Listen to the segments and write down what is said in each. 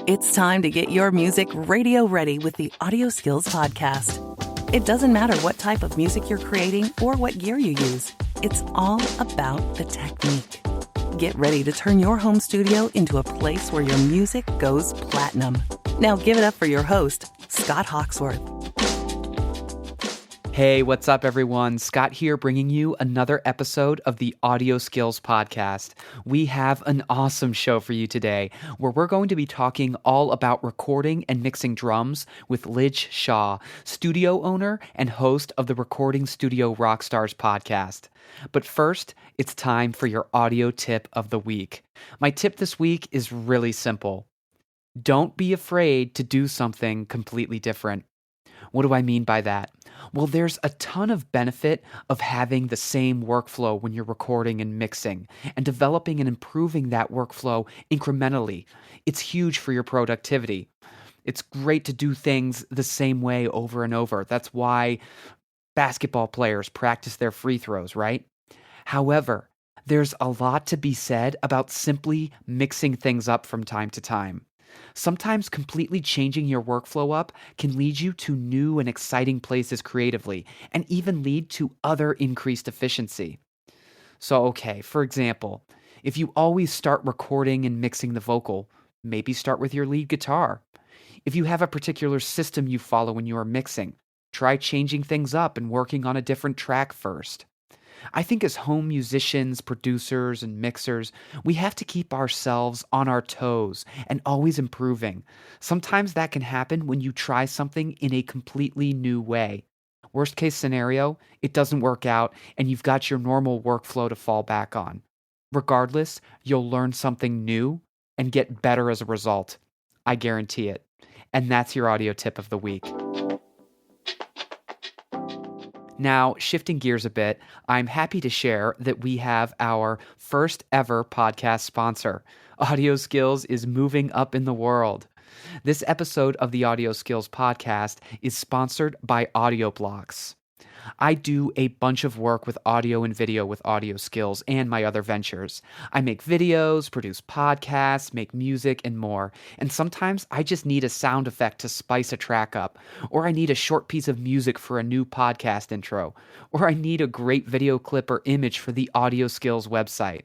It's time to get your music radio ready with the Audio Skills Podcast. It doesn't matter what type of music you're creating or what gear you use. It's all about the technique. Get ready to turn your home studio into a place where your music goes platinum. Now give it up for your host, Scott Hawksworth. Hey, what's up, everyone? Scott here, bringing you another episode of the Audio Skills Podcast. We have an awesome show for you today, where we're going to be talking all about recording and mixing drums with Lij Shaw, studio owner and host of the Recording Studio Rockstars podcast. But first, it's time for your audio tip of the week. My tip this week is really simple. Don't be afraid to do something completely different. What do I mean by that? Well, there's a ton of benefit of having the same workflow when you're recording and mixing, and developing and improving that workflow incrementally. It's huge for your productivity. It's great to do things the same way over and over. That's why basketball players practice their free throws, right? However, there's a lot to be said about simply mixing things up from time to time. Sometimes completely changing your workflow up can lead you to new and exciting places creatively, and even lead to other increased efficiency. So, for example, if you always start recording and mixing the vocal, maybe start with your lead guitar. If you have a particular system you follow when you are mixing, try changing things up and working on a different track first. I think as home musicians, producers, and mixers, we have to keep ourselves on our toes and always improving. Sometimes that can happen when you try something in a completely new way. Worst case scenario, it doesn't work out and you've got your normal workflow to fall back on. Regardless, you'll learn something new and get better as a result. I guarantee it. And that's your audio tip of the week. Now, shifting gears a bit, I'm happy to share that we have our first ever podcast sponsor. Audio Skills is moving up in the world. This episode of the Audio Skills Podcast is sponsored by AudioBlocks. I do a bunch of work with audio and video with Audio Skills and my other ventures. I make videos, produce podcasts, make music, and more. And sometimes I just need a sound effect to spice a track up, or I need a short piece of music for a new podcast intro, or I need a great video clip or image for the Audio Skills website.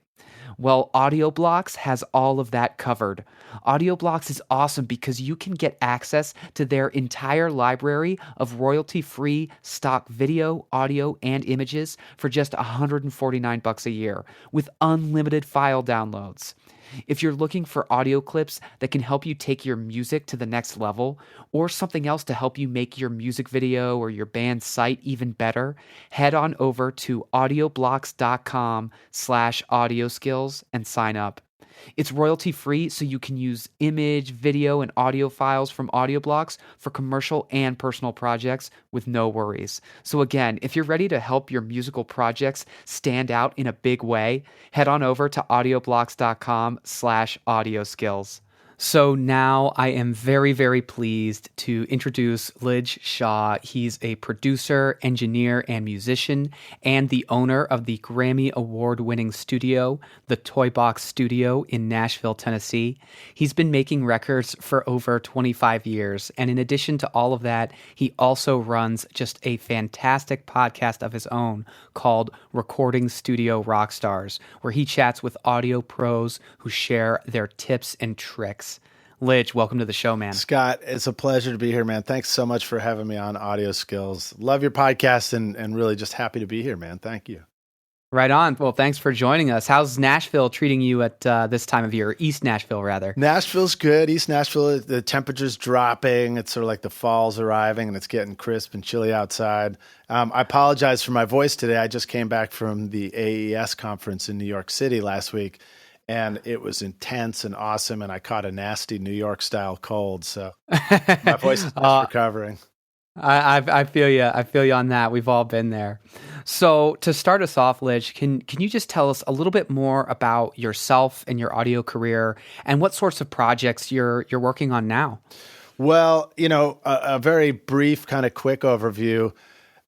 Well, AudioBlocks has all of that covered. AudioBlocks is awesome because you can get access to their entire library of royalty-free stock video, audio, and images for just $149 a year with unlimited file downloads. If you're looking for audio clips that can help you take your music to the next level, or something else to help you make your music video or your band's site even better, head on over to audioblocks.com/audioskills and sign up. It's royalty-free, so you can use image, video, and audio files from AudioBlocks for commercial and personal projects with no worries. So again, if you're ready to help your musical projects stand out in a big way, head on over to audioblocks.com/audioskills. So now I am very, very pleased to introduce Lij Shaw. He's a producer, engineer, and musician, and the owner of the Grammy Award-winning studio, the Toy Box Studio in Nashville, Tennessee. He's been making records for over 25 years, and in addition to all of that, he also runs just a fantastic podcast of his own called Recording Studio Rockstars, where he chats with audio pros who share their tips and tricks. Lij, welcome to the show, man. Scott, it's a pleasure to be here, man. Thanks so much for having me on Audio Skills. Love your podcast and really just happy to be here, man. Thank you. Right on. Well, thanks for joining us. How's Nashville treating you at this time of year? East Nashville, rather. Nashville's good. East Nashville, the temperature's dropping. It's sort of like the fall's arriving and it's getting crisp and chilly outside. I apologize for my voice today. I just came back from the AES conference in New York City last week. And it was intense and awesome, and I caught a nasty New York-style cold, so my voice is recovering. I feel you. I feel you on that. We've all been there. So to start us off, Lij, can you just tell us a little bit more about yourself and your audio career, and what sorts of projects you're working on now? Well, a very brief, kind of quick overview.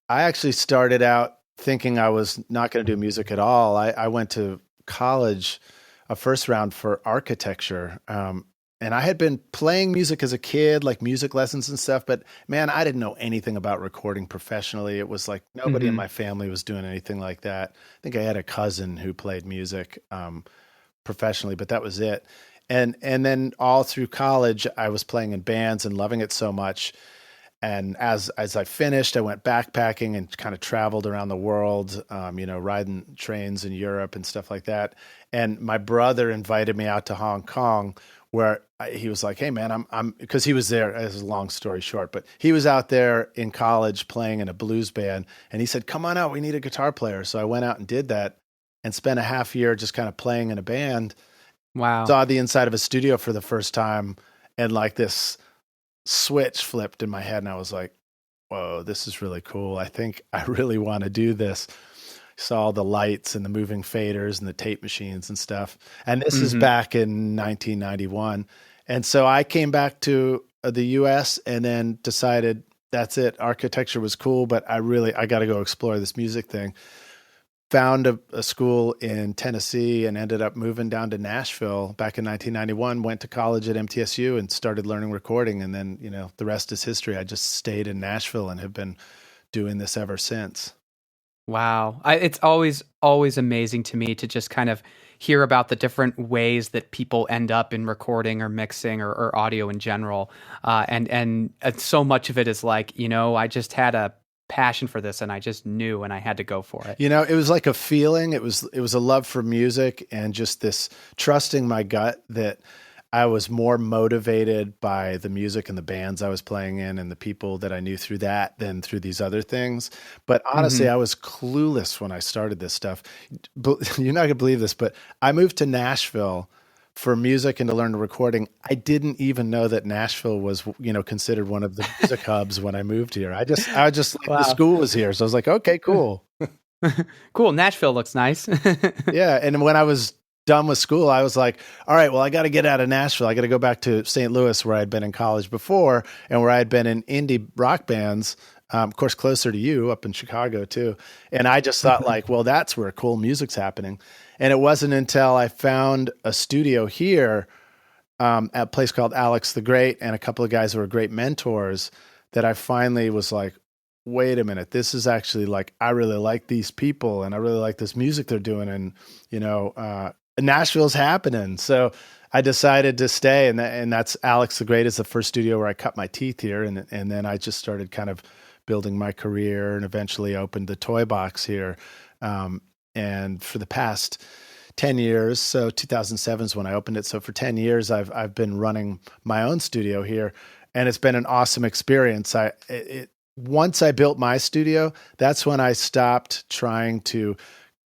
I actually started out thinking I was not going to do music at all. I went to college, a first round for architecture, And I had been playing music as a kid, like music lessons and stuff, but man, I didn't know anything about recording professionally. It was like nobody in my family was doing anything like that. I think I had a cousin who played music professionally, but that was it. And then all through college, I was playing in bands and loving it so much. And as I finished, I went backpacking and kind of traveled around the world, riding trains in Europe and stuff like that. And my brother invited me out to Hong Kong, where he was like, "Hey, man, I'm," because he was there. This is a long story short, but he was out there in college playing in a blues band, and he said, "Come on out, we need a guitar player." So I went out and did that, and spent a half year just kind of playing in a band. Wow! Saw the inside of a studio for the first time, and like this switch flipped in my head, and I was like, whoa, this is really cool. I think I really want to do this. Saw the lights and the moving faders and the tape machines and stuff. And this is back in 1991. And so I came back to the US and then decided that's it. Architecture was cool, but I got to go explore this music thing. Found a school in Tennessee and ended up moving down to Nashville back in 1991, went to college at MTSU and started learning recording. And then, the rest is history. I just stayed in Nashville and have been doing this ever since. Wow. It's always amazing to me to just kind of hear about the different ways that people end up in recording or mixing or audio in general. And so much of it is like, I just had a passion for this and I just knew and I had to go for it. It was like a feeling. It was a love for music and just this trusting my gut that I was more motivated by the music and the bands I was playing in and the people that I knew through that than through these other things. But honestly, I was clueless when I started this stuff. You're not gonna believe this, but I moved to Nashville for music and to learn recording. I didn't even know that Nashville was, considered one of the music hubs when I moved here. I just Wow. The school was here. So I was like, okay, cool. Cool. Nashville looks nice. Yeah. And when I was done with school, I was like, all right, well, I got to get out of Nashville. I got to go back to St. Louis where I'd been in college before and where I had been in indie rock bands, of course, closer to you up in Chicago too. And I just thought like, well, that's where cool music's happening. And it wasn't until I found a studio here at a place called Alex the Great and a couple of guys who were great mentors that I finally was like, wait a minute, this is actually like, I really like these people and I really like this music they're doing. And, Nashville's happening. So I decided to stay and that's Alex the Great is the first studio where I cut my teeth here. And then I just started kind of building my career and eventually opened the Toy Box here. And for the past 10 years, so 2007 is when I opened it. So for 10 years, I've been running my own studio here, and it's been an awesome experience. Once I built my studio, that's when I stopped trying to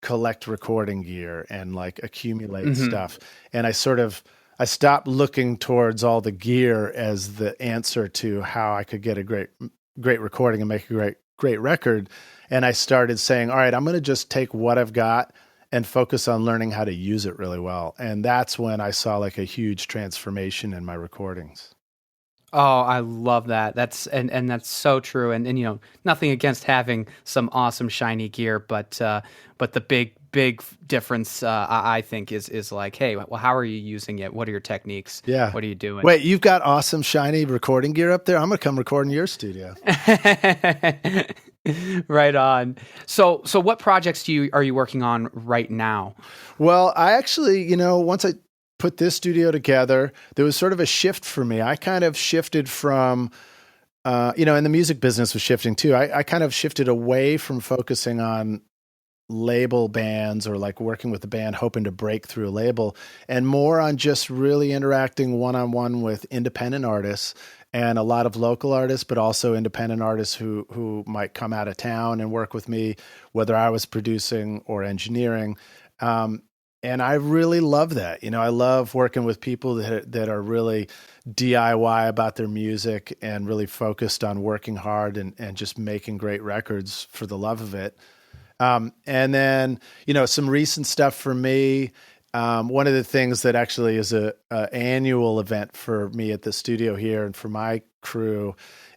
collect recording gear and like accumulate stuff. And I stopped looking towards all the gear as the answer to how I could get a great recording and make a great record. And I started saying, all right, I'm going to just take what I've got and focus on learning how to use it really well. And that's when I saw like a huge transformation in my recordings. Oh, I love that. That's so true. And nothing against having some awesome shiny gear, but the big difference I think is like, hey, well, how are you using it? What are your techniques? Yeah. What are you doing? Wait, you've got awesome shiny recording gear up there? I'm gonna come record in your studio. Right on. So what projects are you working on right now? Well, I actually, once I put this studio together, there was sort of a shift for me. I kind of shifted from, and the music business was shifting too. I kind of shifted away from focusing on label bands or like working with the band, hoping to break through a label, and more on just really interacting one-on-one with independent artists and a lot of local artists, but also independent artists who might come out of town and work with me, whether I was producing or engineering. And I really love that. I love working with people that are really DIY about their music and really focused on working hard and just making great records for the love of it. And then, some recent stuff for me. One of the things that actually is a annual event for me at the studio here and for my crew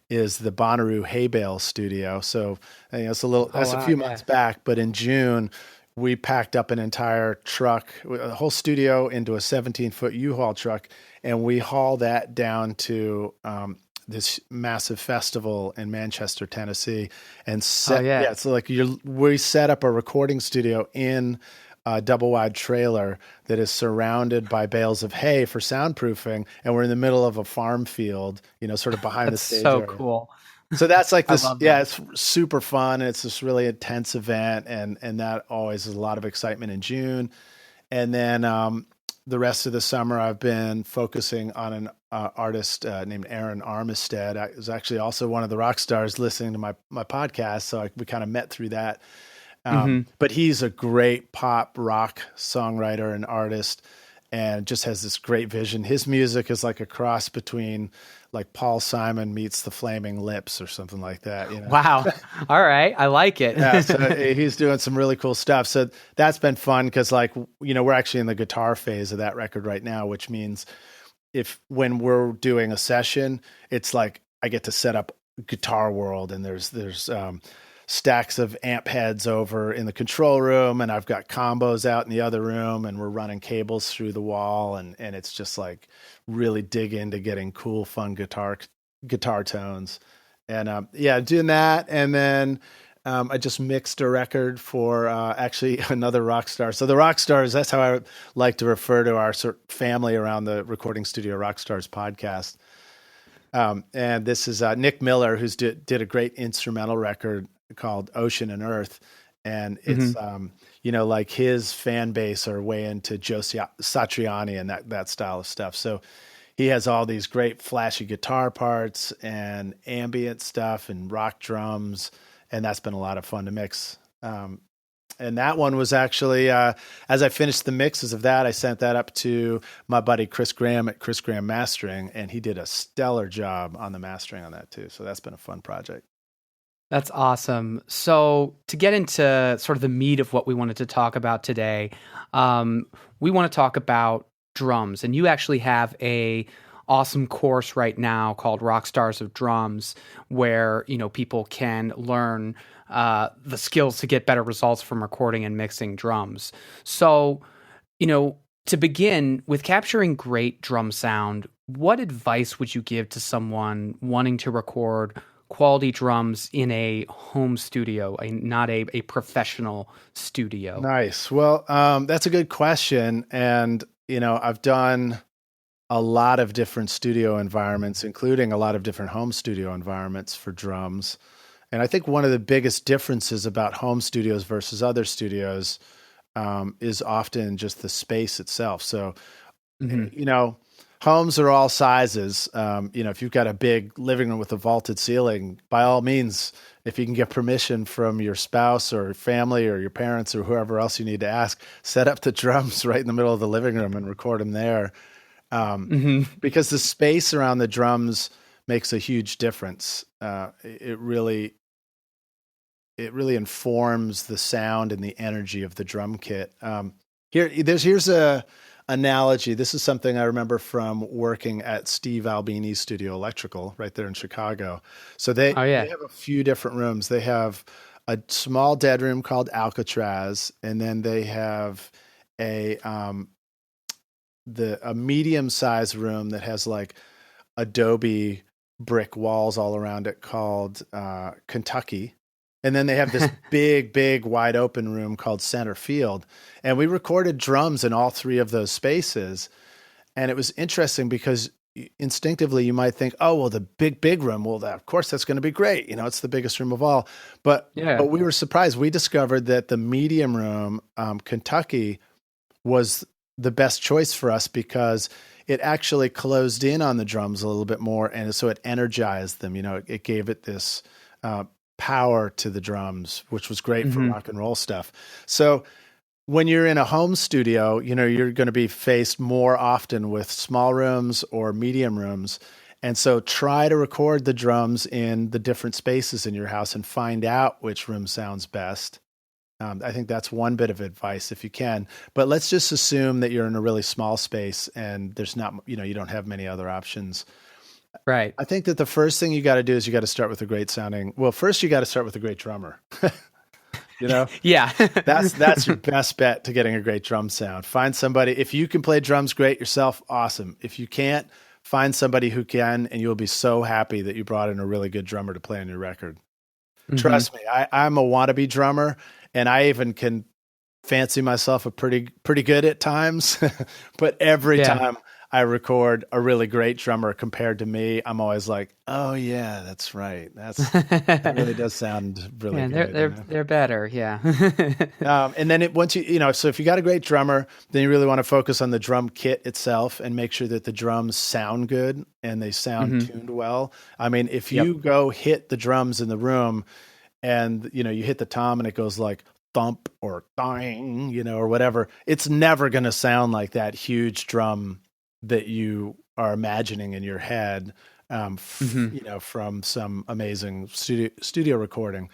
is the Bonnaroo Hay Bale Studio. So it's a few months back, but in June we packed up an entire truck, a whole studio into a 17-foot U-Haul truck, and we hauled that down to this massive festival in Manchester, Tennessee, and so like we set up a recording studio in a double-wide trailer that is surrounded by bales of hay for soundproofing, and we're in the middle of a farm field, sort of behind the stage so area. Cool. So that's like this, that. it's super fun. And it's this really intense event, and that always is a lot of excitement in June. And then the rest of the summer, I've been focusing on an artist named Aaron Armistead. I was actually also one of the rock stars listening to my podcast, so we kind of met through that. But he's a great pop rock songwriter and artist, and just has this great vision. His music is like a cross between like Paul Simon meets the Flaming Lips or something like that. Wow. All right. I like it. Yeah, so he's doing some really cool stuff. So that's been fun because we're actually in the guitar phase of that record right now, which means when we're doing a session, it's like I get to set up Guitar World, and there's stacks of amp heads over in the control room, and I've got combos out in the other room, and we're running cables through the wall, and it's just like really dig into getting cool, fun guitar tones. And doing that. And then I just mixed a record for actually another rock star. So the rock stars, that's how I like to refer to our sort of family around the Recording Studio Rockstars podcast. And this is Nick Miller, who's did a great instrumental record called Ocean and Earth. And it's, like his fan base are way into Joe Satriani and that style of stuff. So he has all these great flashy guitar parts and ambient stuff and rock drums. And that's been a lot of fun to mix. And that one was actually, as I finished the mixes of that, I sent that up to my buddy Chris Graham at Chris Graham Mastering, and he did a stellar job on the mastering on that too. So that's been a fun project. That's awesome. So to get into sort of the meat of what we wanted to talk about today, we want to talk about drums. And you actually have a awesome course right now called Rockstars of Drums, where, people can learn the skills to get better results from recording and mixing drums. So, to begin with capturing great drum sound, what advice would you give to someone wanting to record quality drums in a home studio, not a professional studio? Nice. Well, that's a good question. And, I've done a lot of different studio environments, including a lot of different home studio environments for drums. And I think one of the biggest differences about home studios versus other studios is often just the space itself. So, homes are all sizes. If you've got a big living room with a vaulted ceiling, by all means, if you can get permission from your spouse or family or your parents or whoever else you need to ask, set up the drums right in the middle of the living room and record them there. Because the space around the drums makes a huge difference. It really informs the sound and the energy of the drum kit. Here's a analogy. This is something I remember from working at Steve Albini's Studio Electrical right there in Chicago. So they have a few different rooms. They have a small dead room called Alcatraz, and then they have a medium-sized room that has like adobe brick walls all around it called Kentucky. And then they have this big, wide open room called Center Field. And we recorded drums in all three of those spaces. And it was interesting because instinctively you might think, oh, well, the big room, well, of course that's going to be great. It's the biggest room of all. But we were surprised. We discovered that the medium room, Kentucky, was the best choice for us because it actually closed in on the drums a little bit more. And so it energized them. It gave it this power to the drums, which was great for rock and roll stuff. So when you're in a home studio, you're going to be faced more often with small rooms or medium rooms. And so try to record the drums in the different spaces in your house and find out which room sounds best. I think that's one bit of advice if you can. But let's just assume that you're in a really small space and there's not, you don't have many other options. Right. I think that the first thing you got to do is you got to start with a great sounding. Well, first you got to start with a great drummer. you know? Yeah. That's your best bet to getting a great drum sound. Find somebody. If you can play drums great yourself, awesome. If you can't, find somebody who can, and you'll be so happy that you brought in a really good drummer to play on your record. Trust me, I'm a wannabe drummer, and I even can fancy myself a pretty good at times. But every time I record a really great drummer compared to me, I'm always like, oh yeah, that's right. That really does sound really good. They're better. Yeah. And then once so if you got a great drummer, then you really want to focus on the drum kit itself and make sure that the drums sound good and they sound tuned well. I mean, if you go hit the drums in the room and, you hit the tom and it goes like thump or ding, or whatever, it's never going to sound like that huge drum that you are imagining in your head, from some amazing studio recording.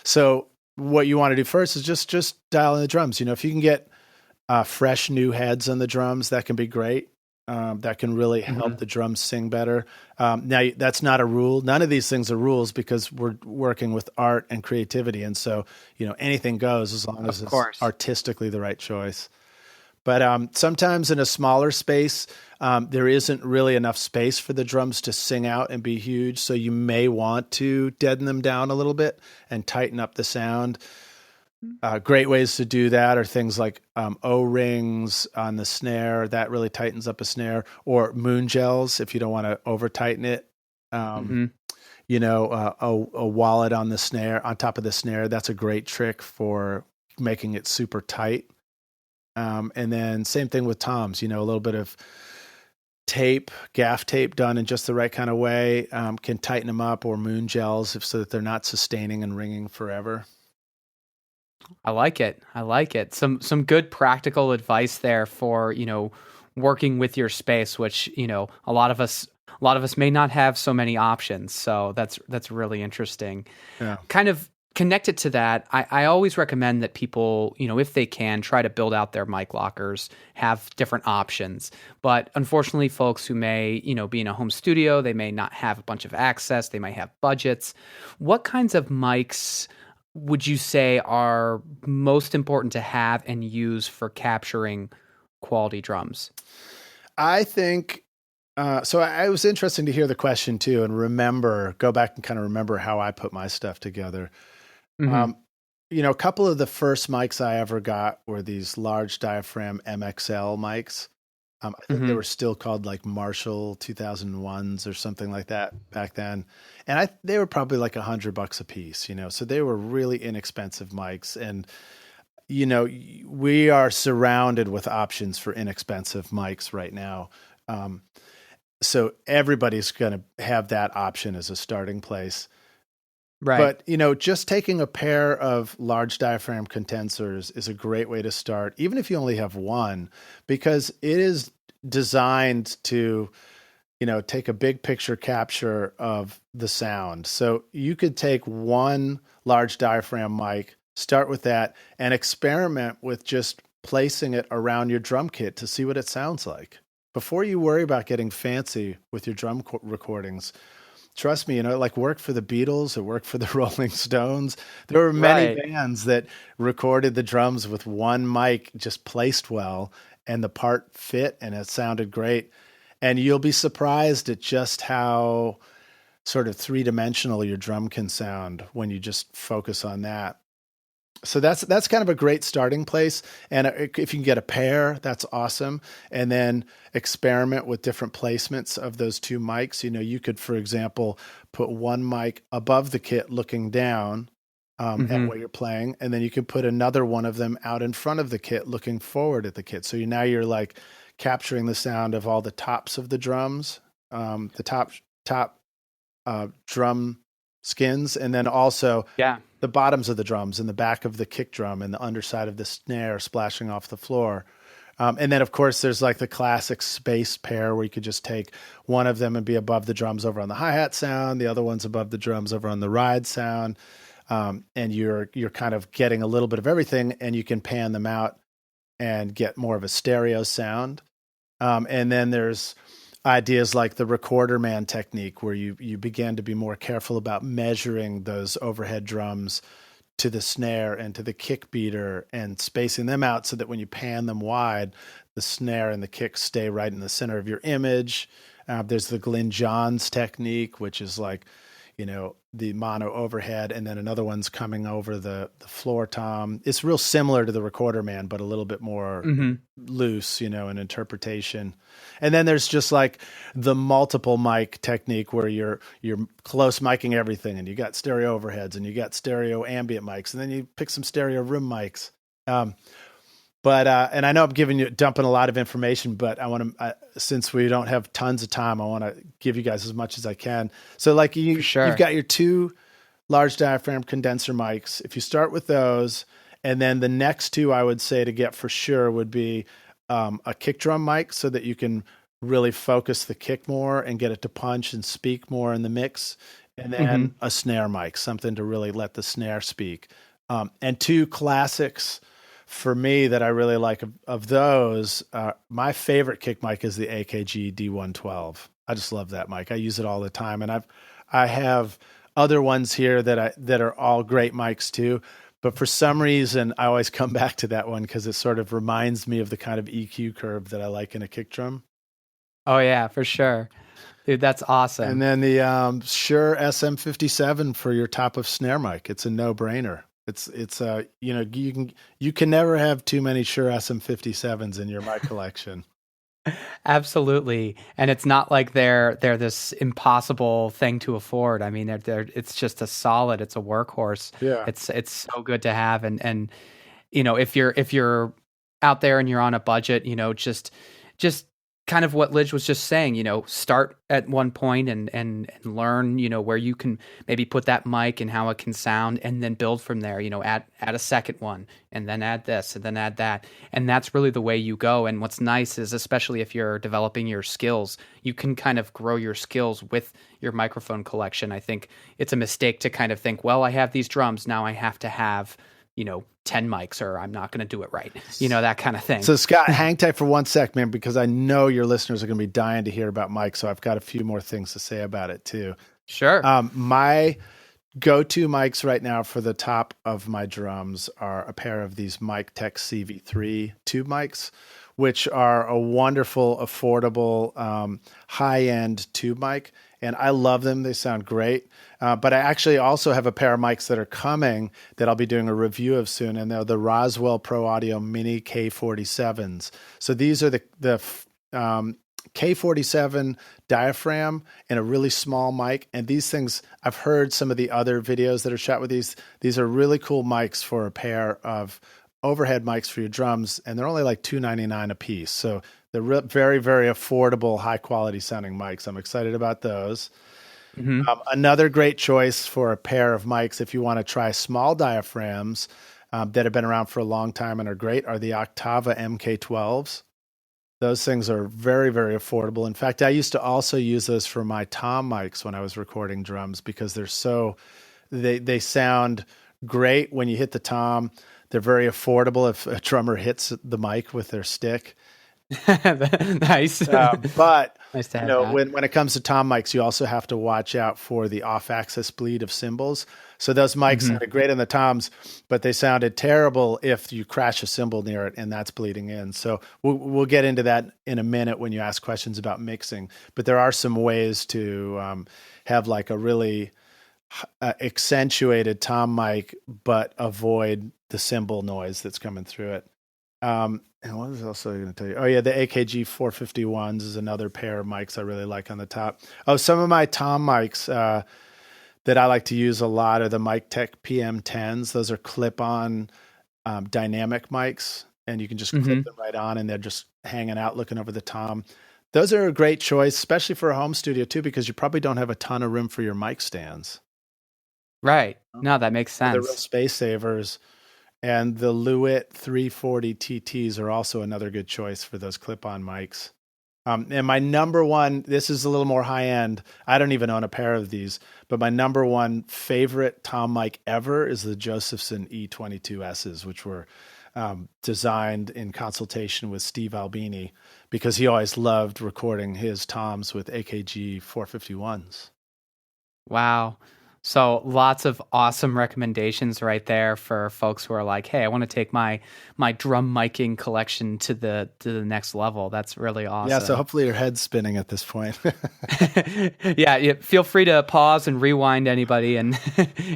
So what you want to do first is just dial in the drums. If you can get fresh new heads on the drums, that can be great. That can really help the drums sing better. Now, that's not a rule. None of these things are rules because we're working with art and creativity. And so, anything goes as long as it's artistically the right choice. But sometimes in a smaller space, there isn't really enough space for the drums to sing out and be huge. So you may want to deaden them down a little bit and tighten up the sound. Great ways to do that are things like O-rings on the snare. That really tightens up a snare. Or moon gels if you don't want to over-tighten it. A wallet on the snare, on top of the snare. That's a great trick for making it super tight. And then same thing with toms, a little bit of tape, gaff tape done in just the right kind of way can tighten them up, or moon gels so that they're not sustaining and ringing forever. I like it. Some good practical advice there for, working with your space, which, a lot of us may not have so many options. So that's really interesting. Yeah. Kind of connected to that, I always recommend that people, if they can, try to build out their mic lockers, have different options. But unfortunately, folks who may, be in a home studio, they may not have a bunch of access, they might have budgets. What kinds of mics would you say are most important to have and use for capturing quality drums? I think so. It was interesting to hear the question too, and go back and kind of remember how I put my stuff together. A couple of the first mics I ever got were these large diaphragm MXL mics. I think they were still called like Marshall 2001s or something like that back then. And they were probably like $100 a piece, so they were really inexpensive mics. And, we are surrounded with options for inexpensive mics right now. So everybody's going to have that option as a starting place. Right. But, just taking a pair of large diaphragm condensers is a great way to start, even if you only have one, because it is designed to, take a big picture capture of the sound. So you could take one large diaphragm mic, start with that, and experiment with just placing it around your drum kit to see what it sounds like. Before you worry about getting fancy with your drum recordings, trust me, it worked for the Beatles, it worked for the Rolling Stones. There were many bands that recorded the drums with one mic just placed well, and the part fit and it sounded great. And you'll be surprised at just how sort of three-dimensional your drum can sound when you just focus on that. So that's kind of a great starting place. And if you can get a pair, that's awesome. And then experiment with different placements of those two mics. You could, for example, put one mic above the kit looking down at what you're playing. And then you can put another one of them out in front of the kit looking forward at the kit. So now you're like capturing the sound of all the tops of the drums, the top drum skins, and then also the bottoms of the drums and the back of the kick drum and the underside of the snare splashing off the floor. And then, of course, there's like the classic space pair where you could just take one of them and be above the drums over on the hi-hat sound, the other one's above the drums over on the ride sound. And you're kind of getting a little bit of everything, and you can pan them out and get more of a stereo sound. And then there's ideas like the recorder man technique, where you began to be more careful about measuring those overhead drums to the snare and to the kick beater and spacing them out so that when you pan them wide, the snare and the kick stay right in the center of your image. There's the Glyn Johns technique, which is like, the mono overhead, and then another one's coming over the floor tom. It's real similar to the Recorder Man, but a little bit more loose, in interpretation. And then there's just like the multiple mic technique where you're close micing everything, and you got stereo overheads, and you got stereo ambient mics, and then you pick some stereo room mics. But I know I'm dumping a lot of information, but I want to, since we don't have tons of time, I want to give you guys as much as I can. So like you've got your 2 large diaphragm condenser mics. If you start with those, and then the next 2 I would say to get for sure would be a kick drum mic, so that you can really focus the kick more and get it to punch and speak more in the mix. And then a snare mic, something to really let the snare speak. And 2 classics for me that I really like of those, my favorite kick mic is the AKG D112. I just love that mic. I use it all the time, and I have other ones here that are all great mics too. But for some reason, I always come back to that one because it sort of reminds me of the kind of EQ curve that I like in a kick drum. Oh yeah, for sure, dude. That's awesome. And then the Shure SM57 for your top of snare mic. It's a no-brainer. It's you can never have too many Shure SM57s in your mic collection. Absolutely. And it's not like they're this impossible thing to afford. I mean, it's just it's a workhorse. Yeah. It's so good to have. And if you're out there and you're on a budget, just kind of what Lij was just saying, start at one point and learn, where you can maybe put that mic and how it can sound, and then build from there, add a second one, and then add this, and then add that. And that's really the way you go. And what's nice is, especially if you're developing your skills, you can kind of grow your skills with your microphone collection. I think it's a mistake to kind of think, well, I have these drums, now I have to have 10 mics, or I'm not going to do it right. That kind of thing. So Scott, hang tight for 1 sec, man, because I know your listeners are going to be dying to hear about mics. So I've got a few more things to say about it too. Sure. My go-to mics right now for the top of my drums are a pair of these Mic Tech CV3 tube mics, which are a wonderful, affordable, high-end tube mic. And I love them. They sound great. But I actually also have a pair of mics that are coming that I'll be doing a review of soon, and they're the Roswell Pro Audio Mini K47s. So these are the K47 diaphragm and a really small mic. And these things, I've heard some of the other videos that are shot with these. These are really cool mics for a pair of overhead mics for your drums, and they're only like $2.99 a piece. So they're very, very affordable, high-quality sounding mics. I'm excited about those. Another great choice for a pair of mics, if you want to try small diaphragms that have been around for a long time and are great, are the Octava MK12s. Those things are very, very affordable. In fact, I used to also use those for my tom mics when I was recording drums, because they sound great when you hit the tom. They're very affordable if a drummer hits the mic with their stick. Nice. But nice to have that. when it comes to tom mics, you also have to watch out for the off-axis bleed of cymbals. So those mics sounded great on the toms, but they sounded terrible if you crash a cymbal near it and that's bleeding in. So we'll get into that in a minute when you ask questions about mixing. But there are some ways to have like a really accentuated tom mic, but avoid the cymbal noise that's coming through it. And what was else I going to tell you? Oh yeah, the AKG 451s is another pair of mics I really like on the top. Oh, some of my tom mics that I like to use a lot are the Mic Tech PM10s. Those are clip-on dynamic mics, and you can just clip them right on, and they're just hanging out looking over the tom. Those are a great choice, especially for a home studio too, because you probably don't have a ton of room for your mic stands. Right. No, that makes sense. They're real space savers. And the Lewitt 340 TTs are also another good choice for those clip-on mics. And my number one, this is a little more high-end. I don't even own a pair of these, but my number one favorite tom mic ever is the Josephson E22Ss, which were designed in consultation with Steve Albini, because he always loved recording his toms with AKG 451s. Wow. So lots of awesome recommendations right there for folks who are like, hey, I want to take my drum miking collection to the next level. That's really awesome. Yeah, so hopefully your head's spinning at this point. Yeah, feel free to pause and rewind, anybody, and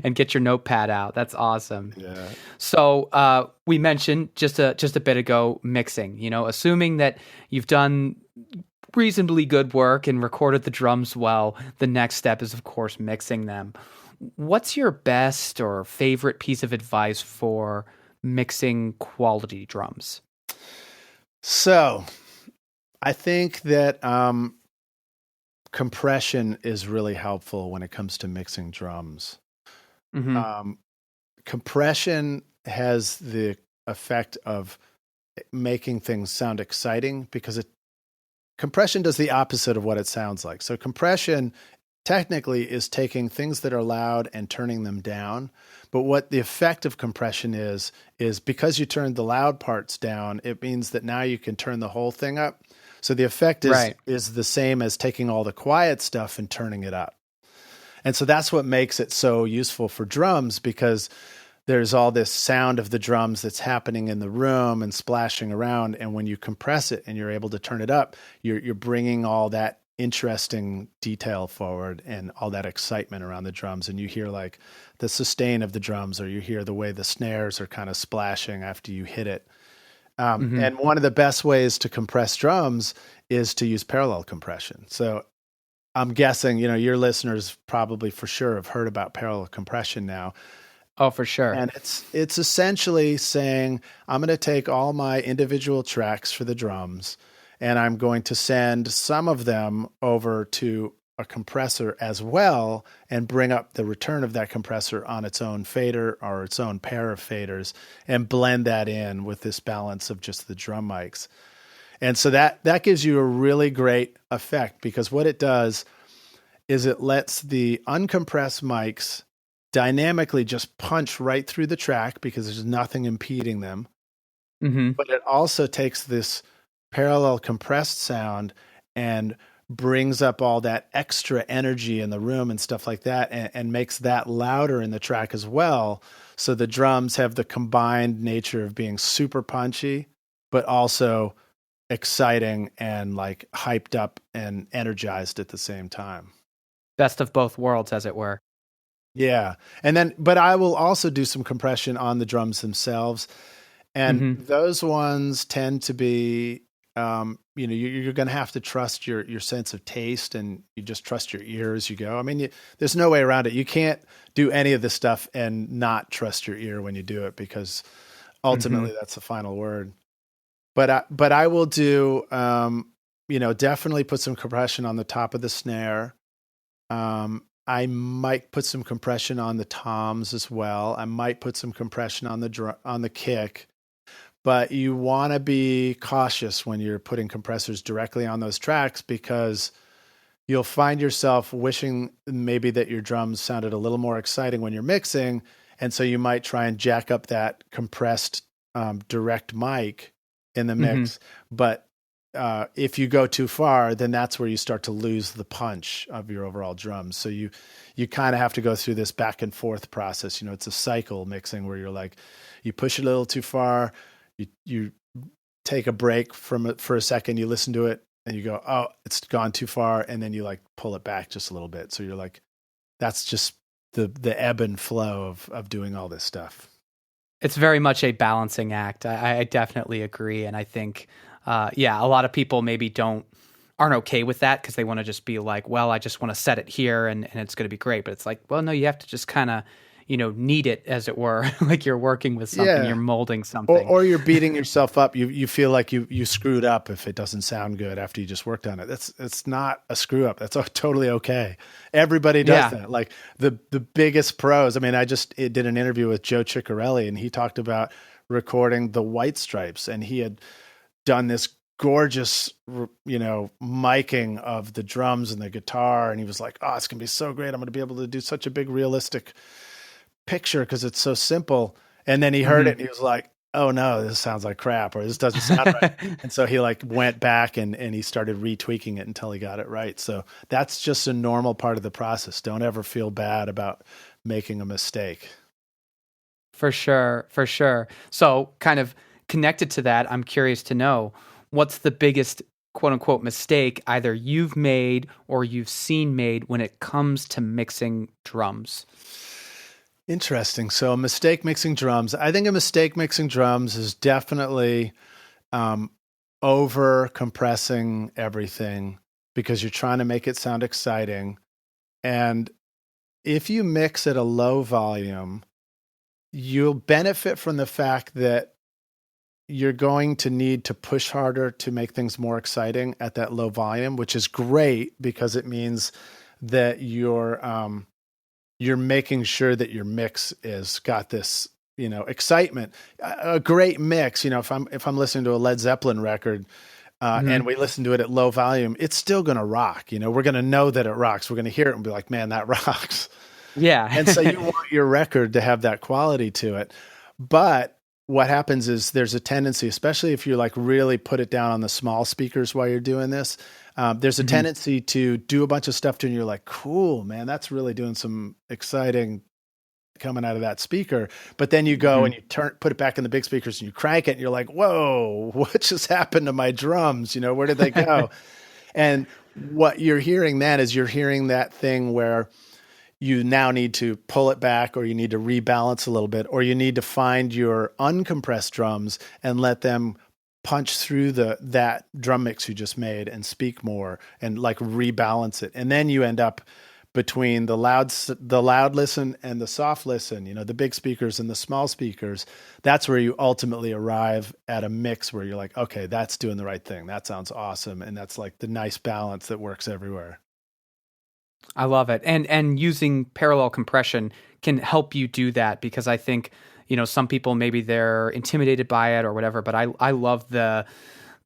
and get your notepad out. That's awesome. Yeah. So we mentioned just a bit ago mixing. Assuming that you've done reasonably good work and recorded the drums well, the next step is, of course, mixing them. What's your best or favorite piece of advice for mixing quality drums? So I think that compression is really helpful when it comes to mixing drums. Mm-hmm. Compression has the effect of making things sound exciting because compression does the opposite of what it sounds like. So compression technically is taking things that are loud and turning them down. But what the effect of compression is because you turned the loud parts down, it means that now you can turn the whole thing up. So the effect is the same as taking all the quiet stuff and turning it up. And so that's what makes it so useful for drums, because there's all this sound of the drums that's happening in the room and splashing around. And when you compress it and you're able to turn it up, you're bringing all that interesting detail forward and all that excitement around the drums. And you hear like the sustain of the drums, or you hear the way the snares are kind of splashing after you hit it. And one of the best ways to compress drums is to use parallel compression. So I'm guessing, your listeners probably for sure have heard about parallel compression now. Oh, for sure. And it's essentially saying, I'm going to take all my individual tracks for the drums, and I'm going to send some of them over to a compressor as well, and bring up the return of that compressor on its own fader or its own pair of faders, and blend that in with this balance of just the drum mics. And so that gives you a really great effect, because what it does is it lets the uncompressed mics dynamically just punch right through the track because there's nothing impeding them. Mm-hmm. But it also takes this parallel compressed sound and brings up all that extra energy in the room and stuff like that, and makes that louder in the track as well. So the drums have the combined nature of being super punchy, but also exciting and like hyped up and energized at the same time. Best of both worlds, as it were. Yeah. But I will also do some compression on the drums themselves. And those ones tend to be, you're going to have to trust your sense of taste, and you just trust your ear as you go. I mean, there's no way around it. You can't do any of this stuff and not trust your ear when you do it, because ultimately that's the final word. But I will do, definitely put some compression on the top of the snare. I might put some compression on the toms as well. I might put some compression on the kick. But you want to be cautious when you're putting compressors directly on those tracks, because you'll find yourself wishing maybe that your drums sounded a little more exciting when you're mixing. And so you might try and jack up that compressed direct mic in the mix. But if you go too far, then that's where you start to lose the punch of your overall drums. So you kind of have to go through this back and forth process. It's a cycle mixing where you're like, you push it a little too far, you take a break from it for a second, you listen to it, and you go, oh, it's gone too far, and then you like pull it back just a little bit. So you're like, that's just the ebb and flow of doing all this stuff. It's very much a balancing act. I definitely agree, and I think, a lot of people maybe aren't okay with that, because they want to just be like, well, I just want to set it here and it's going to be great. But it's like, well, no, you have to just kind of, knead it, as it were, like you're working with something, you're molding something. Or you're beating yourself up. You feel like you screwed up if it doesn't sound good after you just worked on it. It's not a screw up. That's totally okay. Everybody does that. Like the biggest pros. I mean, I just did an interview with Joe Ciccarelli, and he talked about recording the White Stripes, and he had done this gorgeous, miking of the drums and the guitar. And he was like, oh, it's going to be so great. I'm going to be able to do such a big realistic picture because it's so simple. And then he heard it and he was like, oh no, this sounds like crap, or this doesn't sound right. And so he like went back and he started retweaking it until he got it right. So that's just a normal part of the process. Don't ever feel bad about making a mistake. For sure, for sure. So kind of connected to that, I'm curious to know, what's the biggest quote unquote mistake either you've made or you've seen made when it comes to mixing drums? Interesting. So a mistake mixing drums. I think a mistake mixing drums is definitely over compressing everything because you're trying to make it sound exciting. And if you mix at a low volume, you'll benefit from the fact that you're going to need to push harder to make things more exciting at that low volume, which is great because it means that you're making sure that your mix is got this, excitement. A great mix, if I'm listening to a Led Zeppelin record and we listen to it at low volume, it's still going to rock. We're going to know that it rocks. We're going to hear it and be like, man, that rocks. Yeah. And so you want your record to have that quality to it. But what happens is there's a tendency, especially if you like really put it down on the small speakers while you're doing this, there's a tendency to do a bunch of stuff to it and you're like, cool, man, that's really doing some exciting coming out of that speaker. But then you go and you put it back in the big speakers and you crank it and you're like, whoa, what just happened to my drums? Where did they go? And what you're hearing then is you're hearing that thing where you now need to pull it back, or you need to rebalance a little bit, or you need to find your uncompressed drums and let them punch through that drum mix you just made and speak more and like rebalance it. And then you end up between the loud listen and the soft listen, the big speakers and the small speakers. That's where you ultimately arrive at a mix where you're like, okay, that's doing the right thing. That sounds awesome. And that's like the nice balance that works everywhere. I love it. And using parallel compression can help you do that, because I think, some people, maybe they're intimidated by it or whatever, but I love the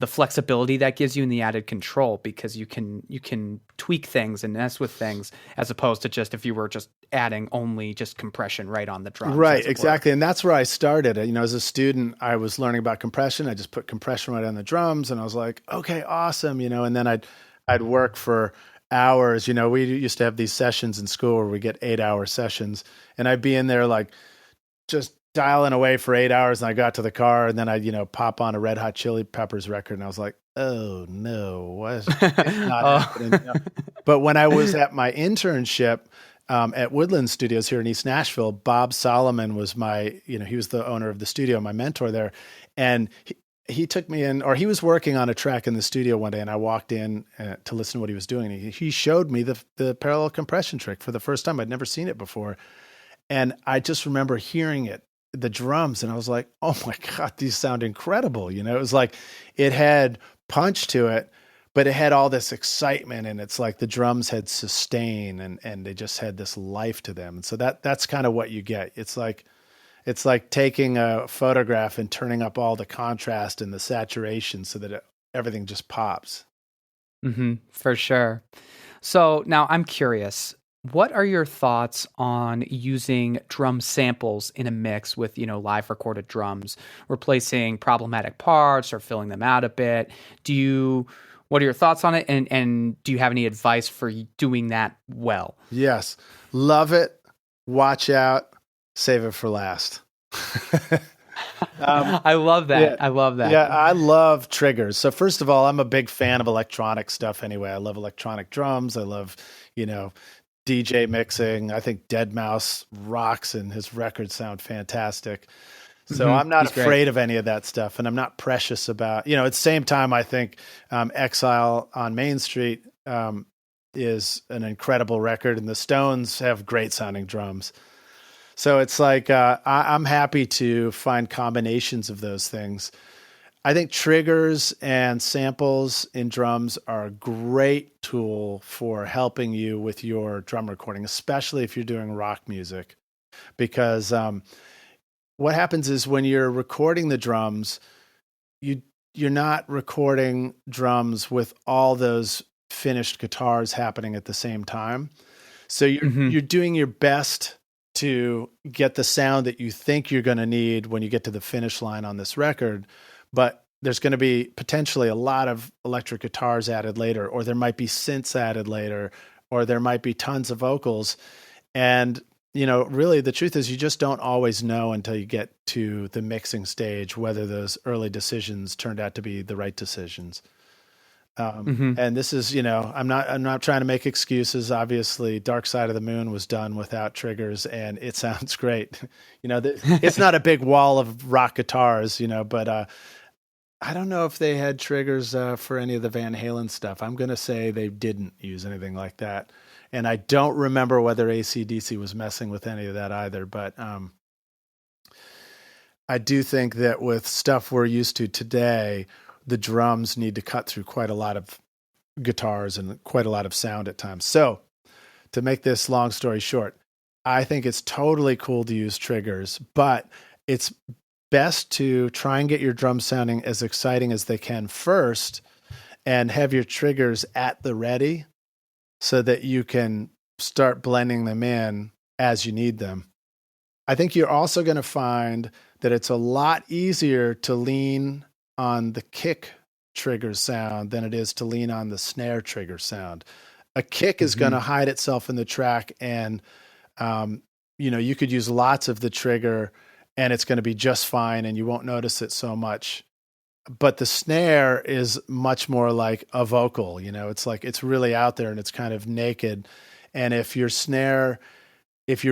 flexibility that gives you and the added control, because you can tweak things and mess with things, as opposed to just if you were just adding only just compression right on the drums. Right, exactly. And that's where I started. As a student, I was learning about compression. I just put compression right on the drums and I was like, okay, awesome. And then I'd work for hours. We used to have these sessions in school where we get 8-hour sessions, and I'd be in there like just dialing away for 8 hours. And I got to the car and then I'd, pop on a Red Hot Chili Peppers record. And I was like, oh no, what's not happening? But when I was at my internship at Woodland Studios here in East Nashville, Bob Solomon was my, he was the owner of the studio, my mentor there. And he took me in, or he was working on a track in the studio one day, and I walked in to listen to what he was doing. And he showed me the parallel compression trick for the first time. I'd never seen it before. And I just remember hearing it, the drums, and I was like, oh my God, these sound incredible. It was like it had punch to it, but it had all this excitement, and it's like the drums had sustain and they just had this life to them. And so that's kind of what you get. It's like taking a photograph and turning up all the contrast and the saturation so that everything just pops. For sure. So now I'm curious, what are your thoughts on using drum samples in a mix with, live recorded drums, replacing problematic parts or filling them out a bit? What are your thoughts on it? And do you have any advice for doing that well? Yes. Love it. Watch out. Save it for last. I love that. Yeah, I love that. Yeah, I love triggers. So first of all, I'm a big fan of electronic stuff anyway. I love electronic drums. I love, DJ mixing. I think Deadmau5 rocks and his records sound fantastic. So I'm not afraid of any of that stuff, and I'm not precious about, at the same time, I think Exile on Main Street is an incredible record, and the Stones have great sounding drums. So it's like I'm happy to find combinations of those things. I think triggers and samples in drums are a great tool for helping you with your drum recording, especially if you're doing rock music. Because what happens is when you're recording the drums, you're not recording drums with all those finished guitars happening at the same time. So you're doing your best to get the sound that you think you're going to need when you get to the finish line on this record. But there's going to be potentially a lot of electric guitars added later, or there might be synths added later, or there might be tons of vocals. And, really the truth is you just don't always know until you get to the mixing stage whether those early decisions turned out to be the right decisions. And this is, I'm not trying to make excuses. Obviously, Dark Side of the Moon was done without triggers, and it sounds great. It's not a big wall of rock guitars, but I don't know if they had triggers for any of the Van Halen stuff. I'm going to say they didn't use anything like that. And I don't remember whether AC/DC was messing with any of that either. But I do think that with stuff we're used to today, the drums need to cut through quite a lot of guitars and quite a lot of sound at times. So to make this long story short, I think it's totally cool to use triggers, but it's best to try and get your drums sounding as exciting as they can first and have your triggers at the ready so that you can start blending them in as you need them. I think you're also going to find that it's a lot easier to lean on the kick trigger sound than it is to lean on the snare trigger sound. A kick is going to hide itself in the track, and you could use lots of the trigger and it's going to be just fine and you won't notice it so much. But the snare is much more like a vocal, it's like it's really out there and it's kind of naked. And if you're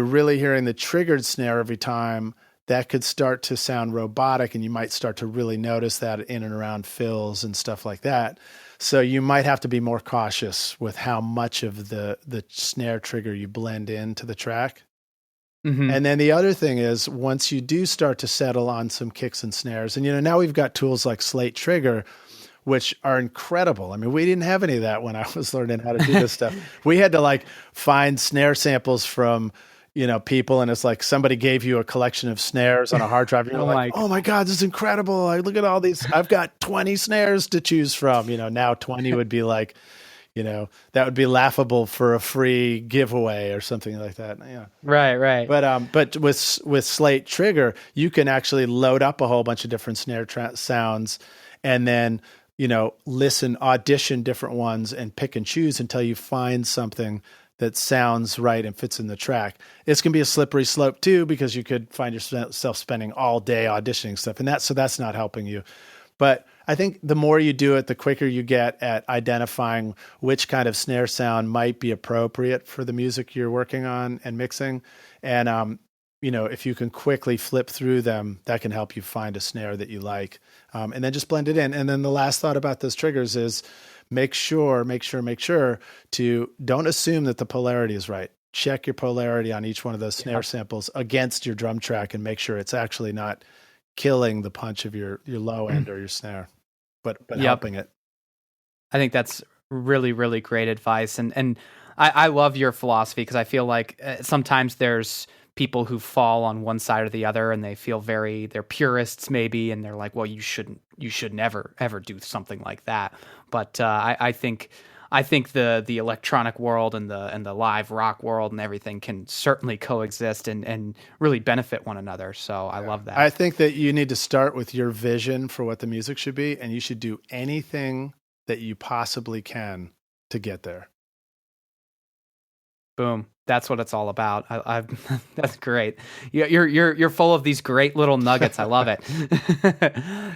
really hearing the triggered snare every time, that could start to sound robotic, and you might start to really notice that in and around fills and stuff like that. So you might have to be more cautious with how much of the snare trigger you blend into the track. And then the other thing is, once you do start to settle on some kicks and snares, and now we've got tools like Slate Trigger, which are incredible. I mean, we didn't have any of that when I was learning how to do this stuff. We had to find snare samples from people, and it's like somebody gave you a collection of snares on a hard drive. And you're oh my God, this is incredible. Look at all these. I've got 20 snares to choose from. Now 20 would be that would be laughable for a free giveaway or something like that. Yeah. Right. But with Slate Trigger, you can actually load up a whole bunch of different snare sounds and then, audition different ones and pick and choose until you find something that sounds right and fits in the track. It's going to be a slippery slope too, because you could find yourself spending all day auditioning stuff, and that's not helping you. But I think the more you do it, the quicker you get at identifying which kind of snare sound might be appropriate for the music you're working on and mixing. And, if you can quickly flip through them, that can help you find a snare that you like. And then just blend it in. And then the last thought about those triggers is make sure to don't assume that the polarity is right. Check your polarity on each one of those snare samples against your drum track and make sure it's actually not killing the punch of your low end or your snare, but helping it. I think that's really, really great advice. And I love your philosophy, because I feel like sometimes there's people who fall on one side or the other, and they feel they're purists maybe, and they're like, well, you should never ever do something like that. But I think the electronic world and the live rock world and everything can certainly coexist and really benefit one another. So I love that. I think that you need to start with your vision for what the music should be, and you should do anything that you possibly can to get there. Boom. That's what it's all about. That's great. You're full of these great little nuggets. I love it.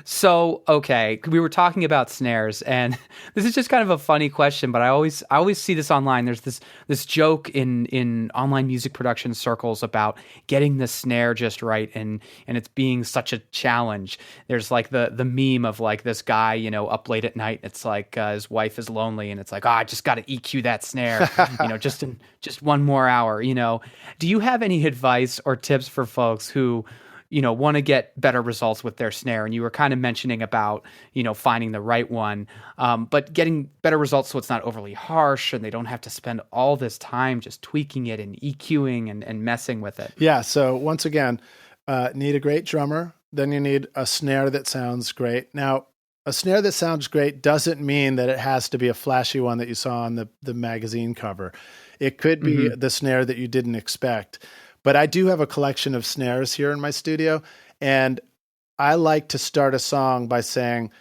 So, okay, we were talking about snares, and this is just kind of a funny question, but I always see this online. There's this joke in online music production circles about getting the snare just right, and it's being such a challenge. There's the meme of this guy, up late at night. It's like his wife is lonely, and it's like, I just got to EQ that snare, just one more hour. Do you have any advice or tips for folks who want to get better results with their snare? And you were kind of mentioning about finding the right one, but getting better results so it's not overly harsh and they don't have to spend all this time just tweaking it and EQing and messing with it. Yeah. So once again, need a great drummer. Then you need a snare that sounds great. Now, a snare that sounds great doesn't mean that it has to be a flashy one that you saw on the magazine cover. It could be the snare that you didn't expect, But I do have a collection of snares here in my studio, and I like to start a song by saying,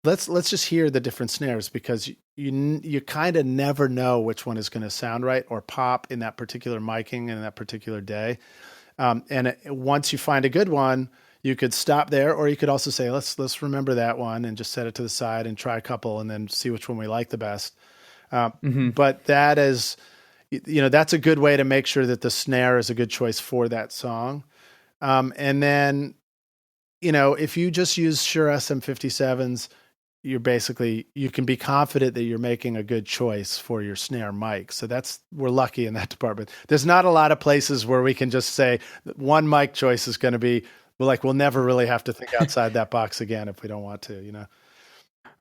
let's just hear the different snares, because you kind of never know which one is going to sound right or pop in that particular miking and that particular day. Once you find a good one, you could stop there, or you could also say, let's remember that one and just set it to the side and try a couple and then see which one we like the best. But that is, that's a good way to make sure that the snare is a good choice for that song. And then, if you just use Shure SM57s, you can be confident that you're making a good choice for your snare mic. So we're lucky in that department. There's not a lot of places where we can just say one mic choice is going to be, we'll never really have to think outside that box again if we don't want to,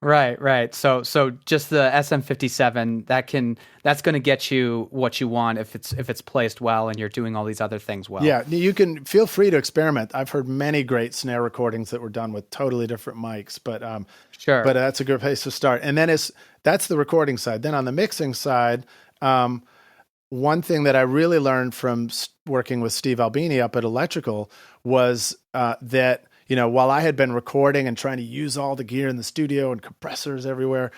Right. So just the SM57, that's going to get you what you want if it's placed well and you're doing all these other things well. Yeah, you can feel free to experiment. I've heard many great snare recordings that were done with totally different mics, but sure. But that's a good place to start. And then that's the recording side. Then on the mixing side, one thing that I really learned from working with Steve Albini up at Electrical was that, while I had been recording and trying to use all the gear in the studio and compressors everywhere,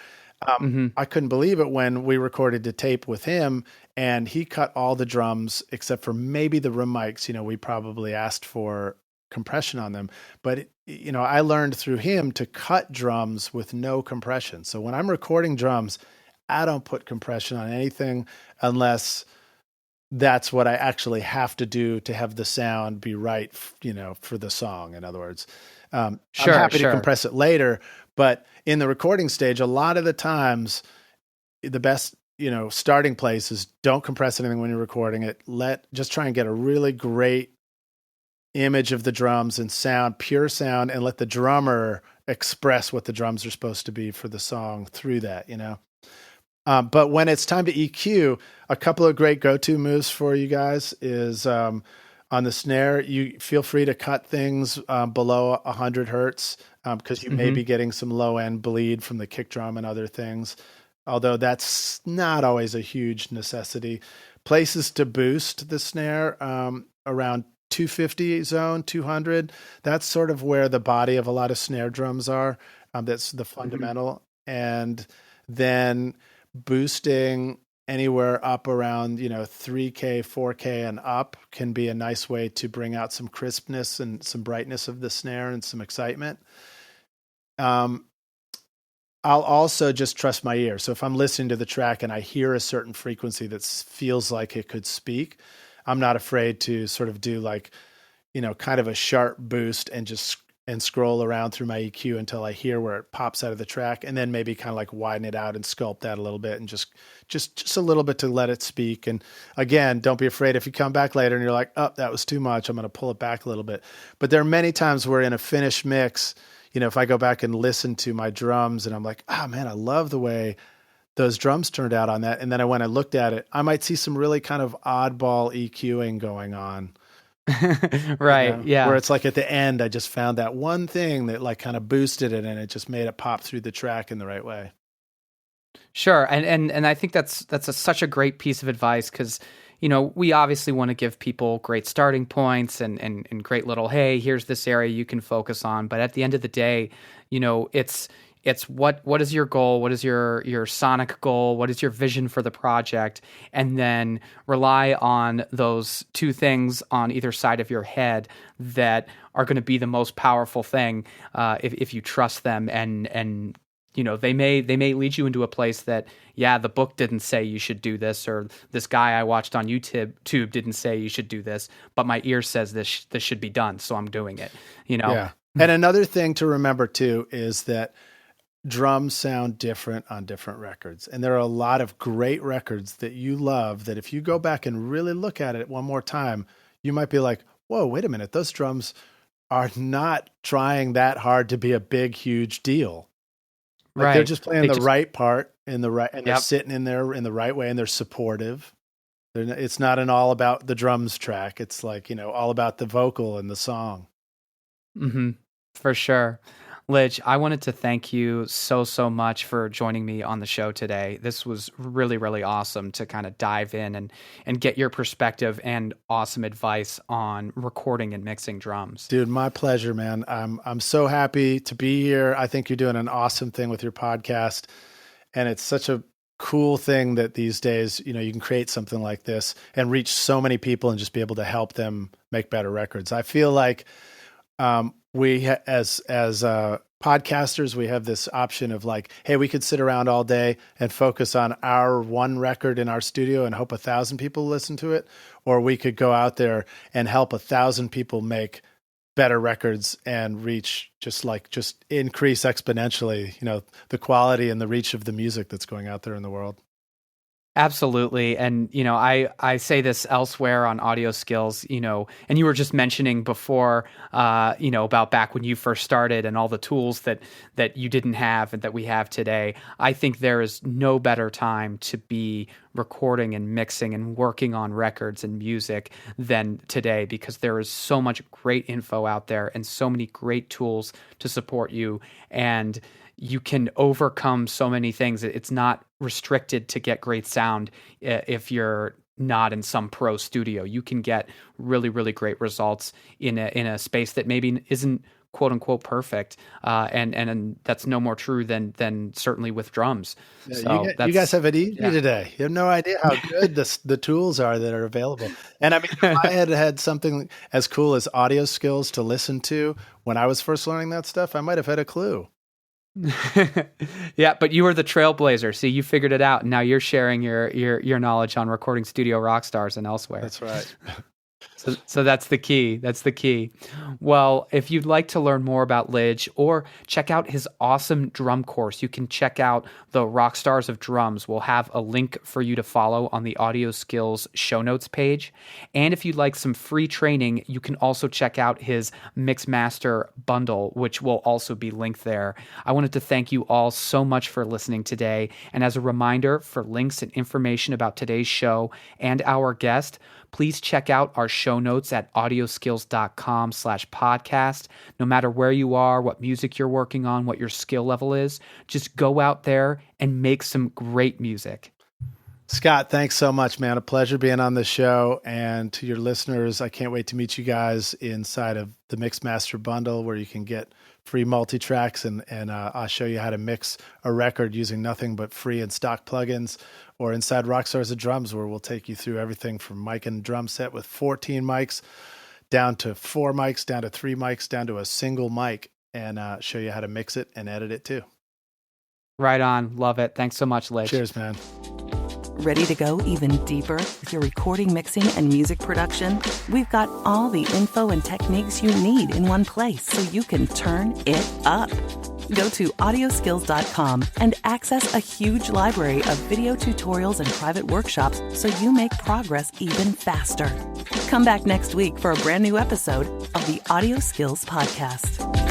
I couldn't believe it when we recorded to tape with him and he cut all the drums except for maybe the room mics. We probably asked for compression on them, but I learned through him to cut drums with no compression. So when I'm recording drums, I don't put compression on anything unless that's what I actually have to do to have the sound be right, for the song. In other words, I'm happy to compress it later, but in the recording stage, a lot of the times the best, starting place is don't compress anything when you're recording it. Just try and get a really great image of the drums and sound, pure sound, and let the drummer express what the drums are supposed to be for the song through that, But when it's time to EQ, a couple of great go-to moves for you guys is on the snare, you feel free to cut things below 100 hertz because you may be getting some low-end bleed from the kick drum and other things, although that's not always a huge necessity. Places to boost the snare around 250 zone, 200. That's sort of where the body of a lot of snare drums are. That's the fundamental. And then boosting anywhere up around, 3K, 4K and up can be a nice way to bring out some crispness and some brightness of the snare and some excitement. I'll also just trust my ear. So if I'm listening to the track and I hear a certain frequency that feels like it could speak, I'm not afraid to sort of do kind of a sharp boost and scroll around through my EQ until I hear where it pops out of the track, and then maybe kind of widen it out and sculpt that a little bit and just a little bit to let it speak. And again, don't be afraid if you come back later and you're like, oh, that was too much, I'm going to pull it back a little bit. But there are many times where in a finished mix, if I go back and listen to my drums and I'm like, oh man, I love the way those drums turned out on that. And then when I looked at it, I might see some really kind of oddball EQing going on. Right. Yeah. Where it's at the end, I just found that one thing that kind of boosted it and it just made it pop through the track in the right way. Sure. And I think that's such a great piece of advice because, we obviously want to give people great starting points and great little, hey, here's this area you can focus on. But at the end of the day, it's what is your goal? What is your sonic goal? What is your vision for the project? And then rely on those two things on either side of your head that are going to be the most powerful thing if you trust them. And they may lead you into a place that, the book didn't say you should do this, or this guy I watched on YouTube didn't say you should do this, but my ear says this should be done, so I'm doing it. Yeah. And another thing to remember too is that drums sound different on different records. And there are a lot of great records that you love that if you go back and really look at it one more time, you might be like, whoa, wait a minute. Those drums are not trying that hard to be a big, huge deal. Right. They're just playing the right part in the right, and they're sitting in there in the right way and they're supportive. It's not an all about the drums track. It's all about the vocal and the song. Mm-hmm. For sure. Lij, I wanted to thank you so much for joining me on the show today. This was really, really awesome to kind of dive in and get your perspective and awesome advice on recording and mixing drums. Dude, my pleasure, man. I'm so happy to be here. I think you're doing an awesome thing with your podcast, and it's such a cool thing that these days, you can create something like this and reach so many people and just be able to help them make better records. I feel like as podcasters, we have this option of like, hey, we could sit around all day and focus on our one record in our studio and hope 1,000 people listen to it, or we could go out there and help 1,000 people make better records and reach just increase exponentially, the quality and the reach of the music that's going out there in the world. Absolutely. And, I say this elsewhere on Audio Skills, and you were just mentioning before, about back when you first started and all the tools that you didn't have and that we have today. I think there is no better time to be recording and mixing and working on records and music than today, because there is so much great info out there and so many great tools to support you. And you can overcome so many things. It's not restricted to get great sound if you're not in some pro studio. You can get really, really great results in a space that maybe isn't quote unquote perfect. And that's no more true than certainly with drums. Yeah, so you guys have it easy today. You have no idea how good the tools are that are available. And I mean, if I had something as cool as Audio Skills to listen to when I was first learning that stuff, I might have had a clue. Yeah, but you were the trailblazer. See, you figured it out, and now you're sharing your knowledge on Recording Studio Rockstars and elsewhere. That's right. So that's the key. That's the key. Well, if you'd like to learn more about Lij or check out his awesome drum course, you can check out the Rockstars of Drums. We'll have a link for you to follow on the Audio Skills show notes page. And if you'd like some free training, you can also check out his Mix Master bundle, which will also be linked there. I wanted to thank you all so much for listening today. And as a reminder, for links and information about today's show and our guest, please check out our show notes at audioskills.com/podcast. No matter where you are, what music you're working on, what your skill level is, just go out there and make some great music. Scott, thanks so much, man. A pleasure being on the show. And to your listeners, I can't wait to meet you guys inside of the Mix Master bundle, where you can get free multi-tracks and I'll show you how to mix a record using nothing but free and stock plugins, or inside Rockstars of Drums, where we'll take you through everything from mic and drum set with 14 mics down to 4 mics, down to 3 mics, down to a single mic, and show you how to mix it and edit it too. Right on. Love it. Thanks so much, Lij. Cheers, man. Ready to go even deeper with your recording, mixing, and music production? We've got all the info and techniques you need in one place so you can turn it up. Go to audioskills.com and access a huge library of video tutorials and private workshops so you make progress even faster. Come back next week for a brand new episode of the Audio Skills Podcast.